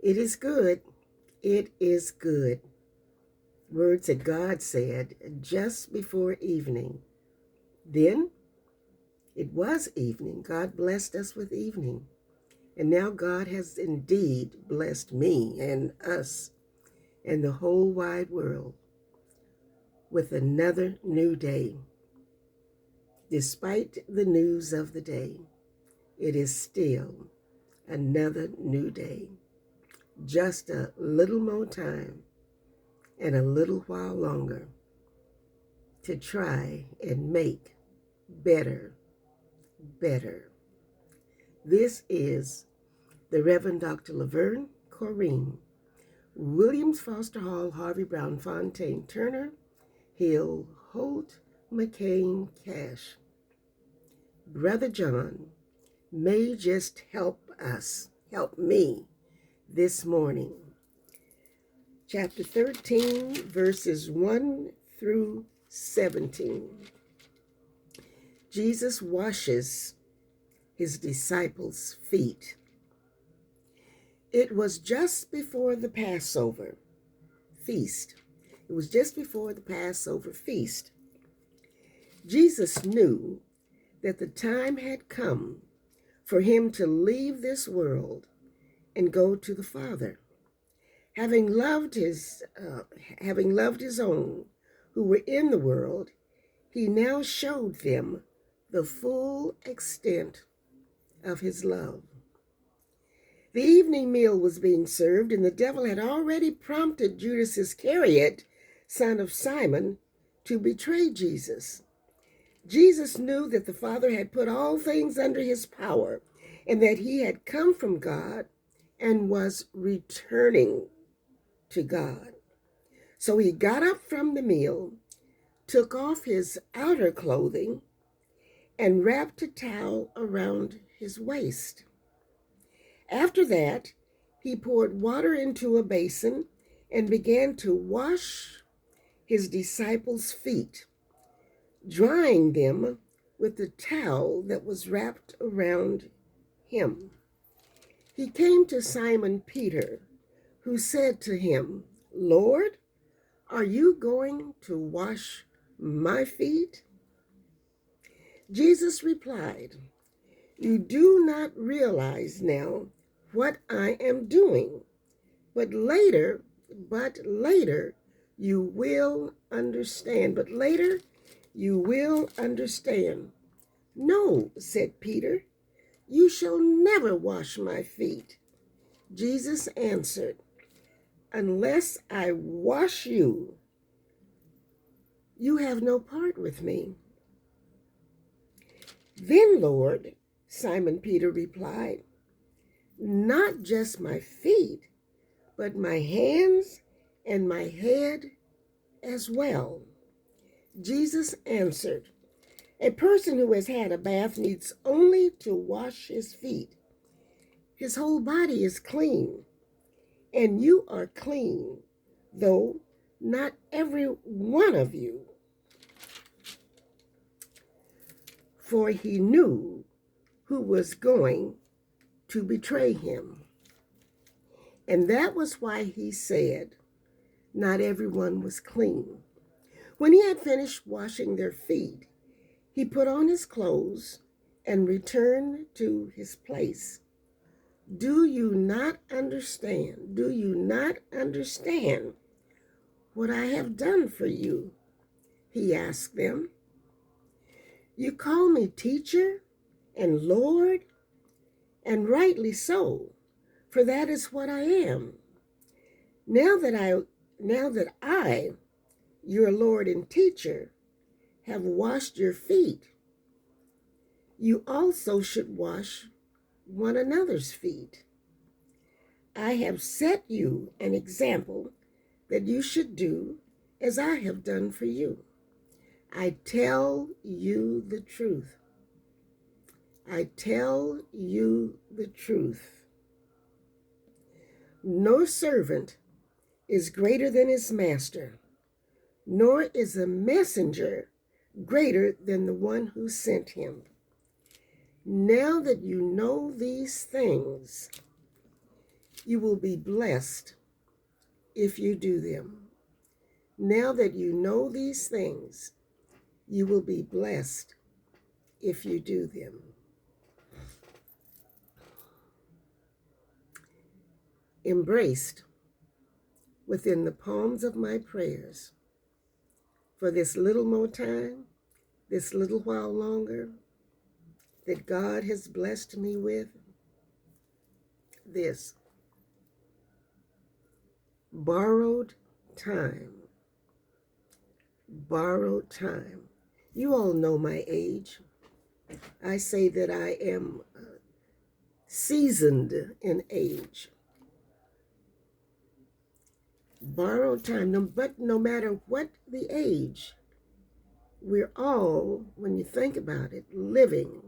It is good. It is good. Words that God said just before evening. Then it was evening. God blessed us with evening. And now God has indeed blessed me and us and the whole wide world with another new day. Despite the news of the day, it is still another new day. Just a little more time and a little while longer to try and make better. This is the Reverend Dr. Laverne Corrine, Williams Foster Hall, Harvey Brown Fontaine Turner, Hill Holt McCain Cash. Brother John may just help me this morning. Chapter 13, verses 1 through 17. Jesus washes his disciples' feet. It was just before the Passover feast. It was just before the Passover feast. Jesus knew that the time had come for him to leave this world and go to the Father. Having loved his own who were in the world, he now showed them the full extent of his love. The evening meal was being served, and the devil had already prompted Judas Iscariot, son of Simon, to betray Jesus. Jesus knew that the Father had put all things under his power, and that he had come from God and was returning to God. So he got up from the meal, took off his outer clothing, and wrapped a towel around his waist. After that, he poured water into a basin and began to wash his disciples' feet, drying them with the towel that was wrapped around him. He came to Simon Peter, who said to him, "Lord, are you going to wash my feet?" Jesus replied, "You do not realize now what I am doing, but later you will understand. "No," said Peter, "you shall never wash my feet." Jesus answered, "Unless I wash you, you have no part with me." "Then, Lord," Simon Peter replied, "not just my feet, but my hands and my head as well." Jesus answered, "A person who has had a bath needs only to wash his feet. His whole body is clean, and you are clean, though not every one of you." For he knew who was going to betray him. And that was why he said, not everyone was clean. When he had finished washing their feet, he put on his clothes and returned to his place. Do you not understand? Do you not understand what I have done for you?" he asked them. "You call me teacher and Lord, and rightly so, for that is what I am. Now that I, your Lord and teacher, have washed your feet, you also should wash one another's feet. I have set you an example that you should do as I have done for you. I tell you the truth. I tell you the truth. No servant is greater than his master, nor is a messenger greater than the one who sent him. Now that you know these things, You will be blessed if you do them. Now that you know these things, you will be blessed if you do them. Embraced within the palms of my prayers for this little more time, this little while longer, that God has blessed me with, this borrowed time. Borrowed time. You all know my age. I say that I am seasoned in age. Borrowed time. But no matter what the age, we're all, when you think about it, living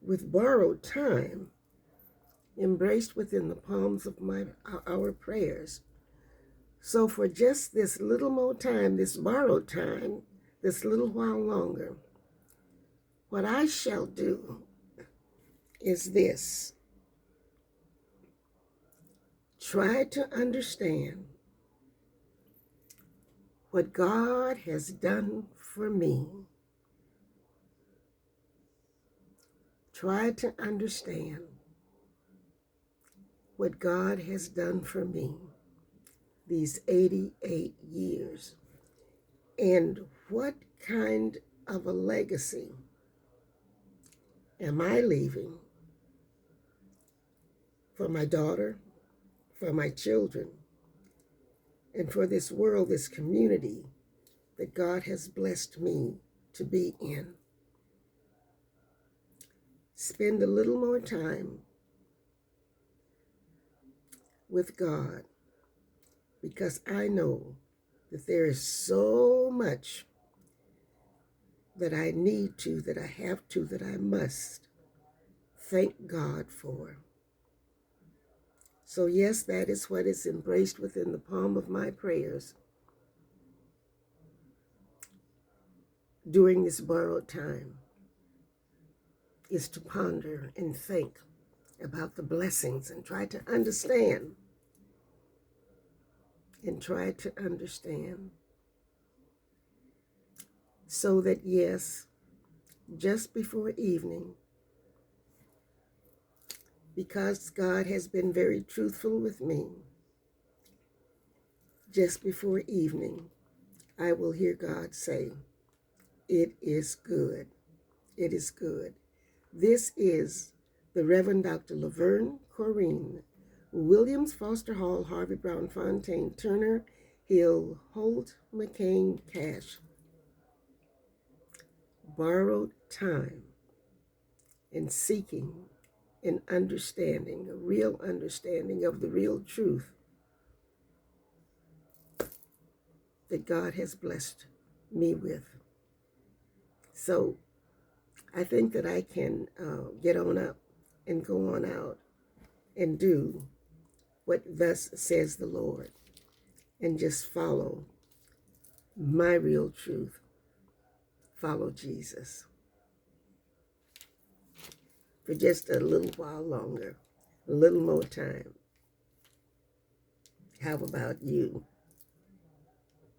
with borrowed time, embraced within the palms of our prayers. So for just this little more time, this borrowed time, this little while longer, what I shall do is this: try to understand what God has done for me. Try to understand what God has done for me these 88 years, and what kind of a legacy am I leaving for my daughter, for my children, and for this world, this community that God has blessed me to be in. Spend a little more time with God, because I know that there is so much that I need to, that I have to, that I must thank God for. So yes, that is what is embraced within the palm of my prayers during this borrowed time, is to ponder and think about the blessings and try to understand. So that, yes, just before evening, because God has been very truthful with me, just before evening, I will hear God say, "It is good. It is good." This is the Reverend Dr. Laverne Corrine Williams, Foster Hall, Harvey Brown, Fontaine, Turner, Hill, Holt, McCain, Cash. Borrowed time in seeking and understanding, a real understanding of the real truth that God has blessed me with. So I think that I can get on up and go on out and do what thus says the Lord, and just follow my real truth. Follow Jesus for just a little while longer, a little more time. How about you?